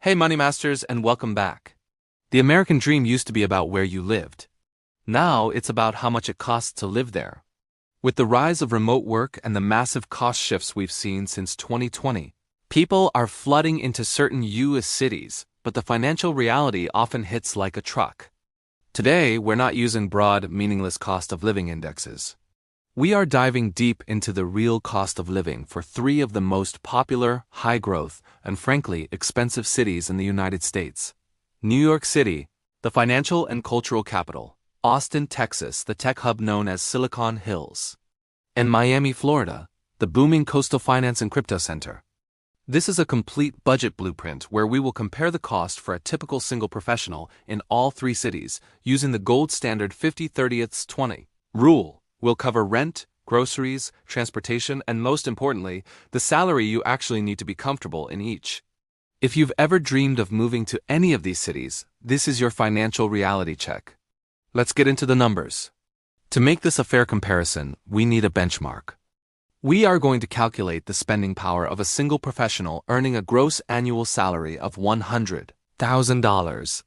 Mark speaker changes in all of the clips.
Speaker 1: Hey Money Masters, and welcome back. The American dream used to be about where you lived. Now it's about how much it costs to live there. With the rise of remote work and the massive cost shifts we've seen since 2020, people are flooding into certain U.S. cities, but the financial reality often hits like a truck. Today, we're not using broad, meaningless cost of living indexes. We are diving deep into the real cost of living for three of the most popular, high-growth, and frankly, expensive cities in the United States. New York City, the financial and cultural capital. Austin, Texas, the tech hub known as Silicon Hills. And Miami, Florida, the booming coastal finance and crypto center. This is a complete budget blueprint where we will compare the cost for a typical single professional in all three cities using the gold standard 50-30-20 rule. We'll cover rent, groceries, transportation, and most importantly, the salary you actually need to be comfortable in each. If you've ever dreamed of moving to any of these cities, this is your financial reality check. Let's get into the numbers. To make this a fair comparison, we need a benchmark. We are going to calculate the spending power of a single professional earning a gross annual salary of $100,000.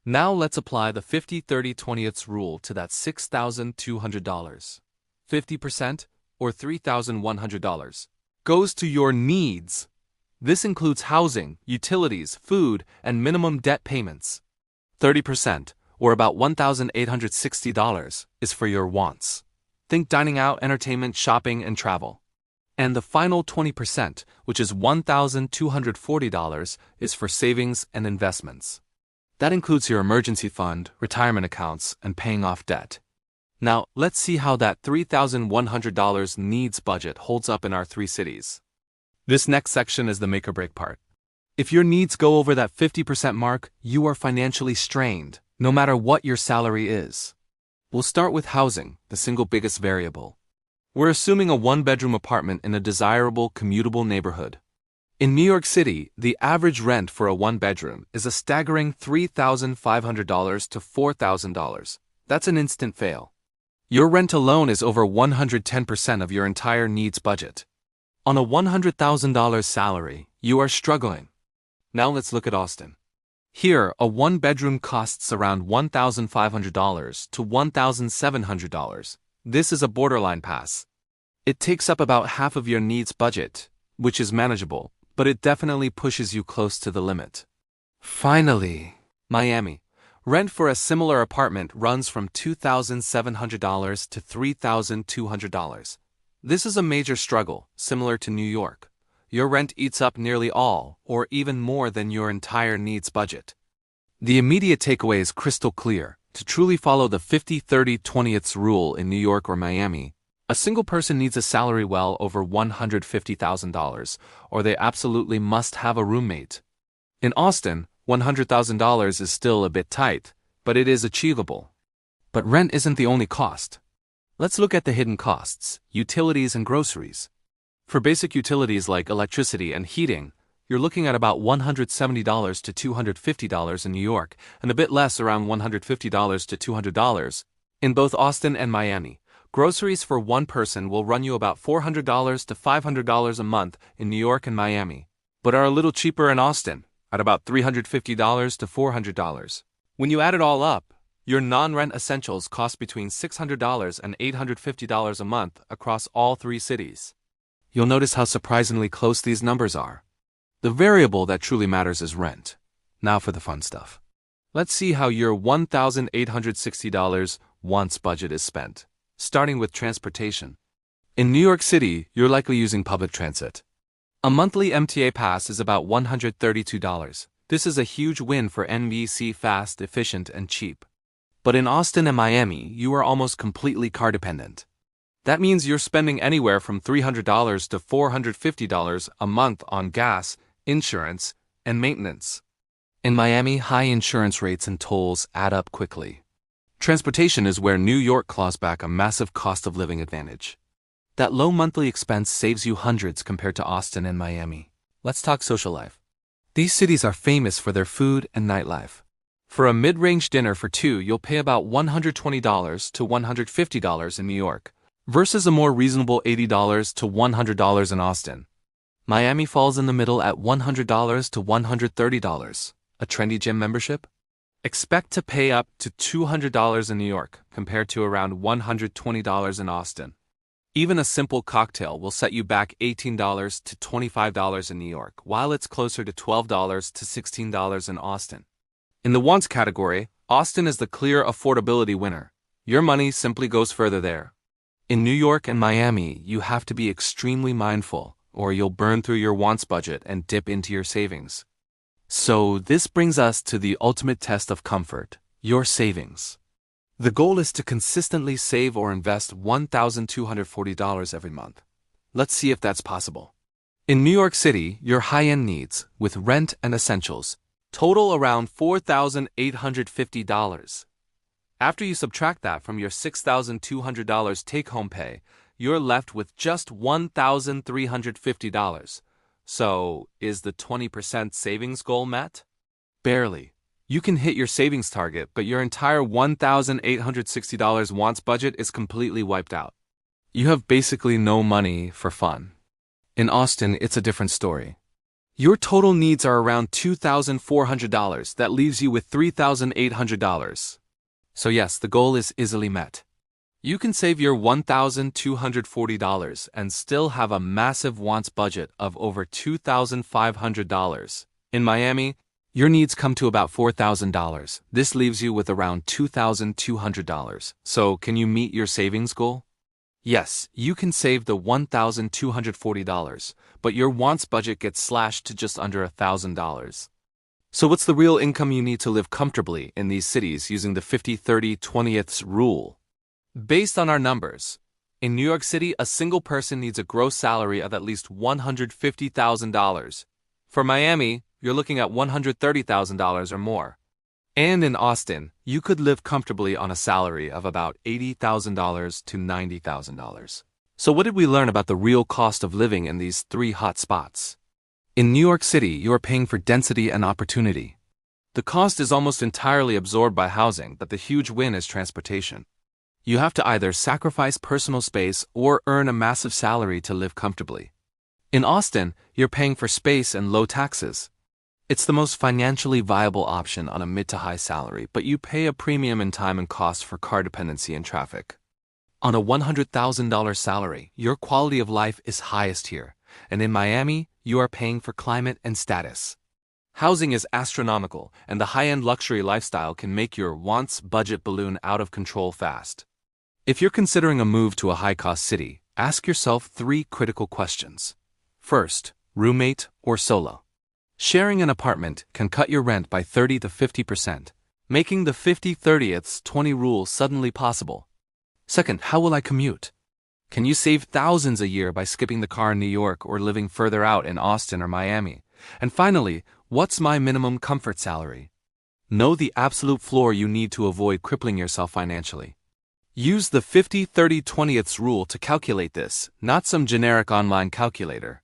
Speaker 1: Now let's apply the 50-30-20 rule to that $6,200. 50%, or $3,100, goes to your needs. This includes housing, utilities, food, and minimum debt payments. 30%, or about $1,860, is for your wants. Think dining out, entertainment, shopping, and travel. And the final 20%, which is $1,240, is for savings and investments. That includes your emergency fund, retirement accounts, and paying off debt. Now, let's see how that $3,100 needs budget holds up in our three cities. This next section is the make or break part. If your needs go over that 50% mark, you are financially strained, no matter what your salary is. We'll start with housing, the single biggest variable. We're assuming a one-bedroom apartment in a desirable, commutable neighborhood. In New York City, the average rent for a one-bedroom is a staggering $3,500 to $4,000. That's an instant fail. Your rent alone is over 110% of your entire needs budget. On a $100,000 salary, you are struggling. Now let's look at Austin. Here, a one-bedroom costs around $1,500 to $1,700. This is a borderline pass. It takes up about half of your needs budget, which is manageable, but it definitely pushes you close to the limit. Finally, Miami. Rent for a similar apartment runs from $2,700 to $3,200. This is a major struggle, similar to New York. Your rent eats up nearly all, or even more than your entire needs budget. The immediate takeaway is crystal clear. To truly follow the 50-30-20 rule in New York or Miami, a single person needs a salary well over $150,000, or they absolutely must have a roommate. In Austin, $100,000 is still a bit tight, but it is achievable. But rent isn't the only cost. Let's look at the hidden costs, utilities and groceries. For basic utilities like electricity and heating, you're looking at about $170 to $250 in New York, and a bit less, around $150 to $200, in both Austin and Miami. Groceries for one person will run you about $400 to $500 a month in New York and Miami, but are a little cheaper in Austin, at about $350 to $400. When you add it all up, your non-rent essentials cost between $600 and $850 a month across all three cities. You'll notice how surprisingly close these numbers are. The variable that truly matters is rent. Now for the fun stuff. Let's see how your $1,860 wants budget is spent. Starting with transportation. In New York City, you're likely using public transit. A monthly MTA pass is about $132. This is a huge win for NBC, fast, efficient, and cheap. But in Austin and Miami, you are almost completely car dependent. That means you're spending anywhere from $300 to $450 a month on gas, insurance, and maintenance. In Miami, high insurance rates and tolls add up quickly. Transportation is where New York claws back a massive cost of living advantage. That low monthly expense saves you hundreds compared to Austin and Miami. Let's talk social life. These cities are famous for their food and nightlife. For a mid-range dinner for two, you'll pay about $120 to $150 in New York, versus a more reasonable $80 to $100 in Austin. Miami falls in the middle at $100 to $130. A trendy gym membership? Expect to pay up to $200 in New York, compared to around $120 in Austin. Even a simple cocktail will set you back $18 to $25 in New York, while it's closer to $12 to $16 in Austin. In the wants category, Austin is the clear affordability winner. Your money simply goes further there. In New York and Miami, you have to be extremely mindful, or you'll burn through your wants budget and dip into your savings. So this brings us to the ultimate test of comfort, your savings. The goal is to consistently save or invest $1,240 every month. Let's see if that's possible. In New York City, your high-end needs, with rent and essentials, total around $4,850. After you subtract that from your $6,200 take-home pay, you're left with just $1,350. So, is the 20% savings goal met? Barely. You can hit your savings target, but your entire $1,860 wants budget is completely wiped out. You have basically no money for fun. In Austin, it's a different story. Your total needs are around $2,400. That leaves you with $3,800. So yes, the goal is easily met. You can save your $1,240 and still have a massive wants budget of over $2,500. In Miami, your needs come to about $4,000. This leaves you with around $2,200. So can you meet your savings goal? Yes, you can save the $1,240, but your wants budget gets slashed to just under $1,000. So what's the real income you need to live comfortably in these cities using the 50-30-20ths rule? Based on our numbers, in New York City, a single person needs a gross salary of at least $150,000. For Miami, you're looking at $130,000 or more. And in Austin, you could live comfortably on a salary of about $80,000 to $90,000. So what did we learn about the real cost of living in these three hot spots? In New York City, you are paying for density and opportunity. The cost is almost entirely absorbed by housing, but the huge win is transportation. You have to either sacrifice personal space or earn a massive salary to live comfortably. In Austin, you're paying for space and low taxes. It's the most financially viable option on a mid to high salary, but you pay a premium in time and cost for car dependency and traffic. On a $100,000 salary, your quality of life is highest here, and in Miami, you are paying for climate and status. Housing is astronomical, and the high-end luxury lifestyle can make your wants budget balloon out of control fast. If you're considering a move to a high-cost city, ask yourself three critical questions. First, roommate or solo? Sharing an apartment can cut your rent by 30 to 50%, making the 50-30-20 rule suddenly possible. Second, how will I commute? Can you save thousands a year by skipping the car in New York or living further out in Austin or Miami? And finally, what's my minimum comfort salary? Know the absolute floor you need to avoid crippling yourself financially. Use the 50-30-20ths rule to calculate this, not some generic online calculator.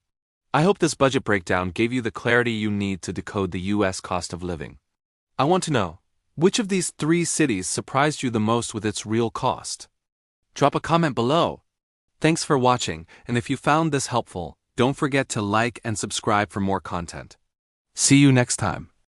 Speaker 1: I hope this budget breakdown gave you the clarity you need to decode the US cost of living. I want to know, which of these three cities surprised you the most with its real cost? Drop a comment below. Thanks for watching, and if you found this helpful, don't forget to like and subscribe for more content. See you next time.